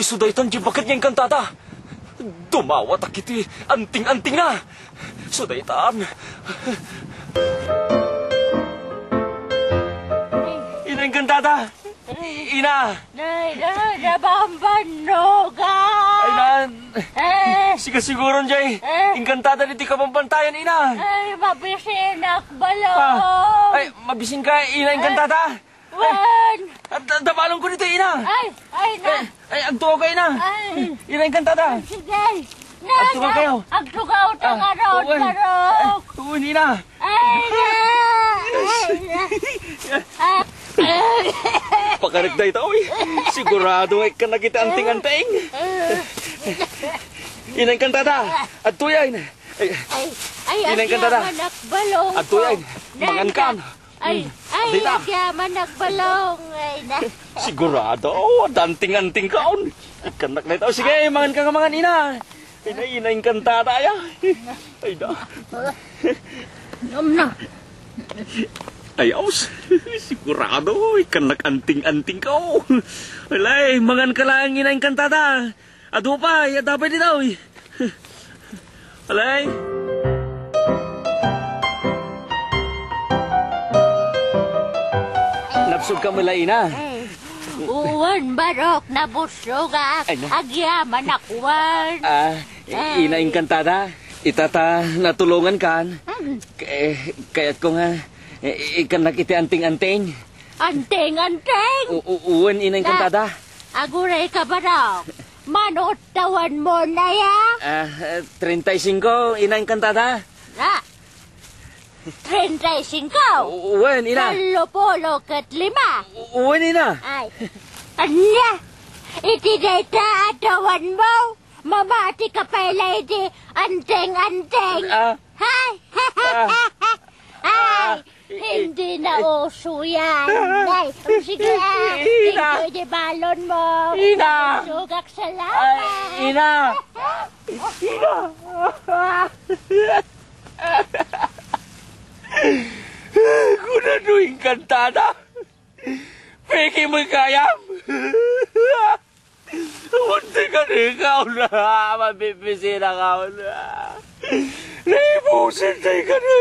Isudaytan di bakit niyang kantada. Dumawat akiti, anting-anting na. Sudaytan. Ina yung kantada. Ina. Nabambanog Ay na. Siga siguro dyan. Inkantada ni di ka pampantayan, Ina. Ay, mabisinak balong. Ay, mabisin ka, Ina, inkantada. Wan. Dabalong ko nito, Ina. Ay, na. Ay, agtuwa ka, Ina. Ay. Ina, inkantada. Sige. Agtuwa kayo. Agtugaw ng arot, marok. Uwan, Ina. Ay, na. Pakaragday tao, eh. Sigurado ay ka nakita anting-anting. Ina, inkantada. At tuya, Ina. Ay, Ina, inkantada. agyaman balong. At tuya, mangankan. Ay, agyaman balong. Ay, na. Sigurado, anting-anting kaon. Ikanak na ito. Sige, mangan ka nga mangan, Ina. Ina, inkantada, ya. Ay, da. Na. Ayaws, sigurado, ikanak anting-anting ka, oh. Walay, mangan ka lang, Ina, inkantada. Ado pa, dapat din daw, eh. Walay. Napsog ka mula, Ina. Uwan, barok, nabusog Ano? agyaman akwan. Ina, inkantada. Itata, natulungan kan. Kaya't ko nga, ikanak iti anting-anting. Anteng. Uwan, Ina, inkantada. Aguray ka, barok. Manot tawan mo na ya. 35, Ina, inkantada. Na. 35. Uwan, Ina. 35. Uwan, Ina. Ay. Anya. Iti data atawan mo. Mamati ka pa lady. Anteng. Hay. Ay. Hindi na uso yan. Ay. Sige. Ina. Ito di balon mo. Ina. Sugak salamat. Ina. Kuna doing kantada. Peki mo kayam. Munti ka rin ikaw na. Mabibisi na ka na. Naibusin tayo ka na.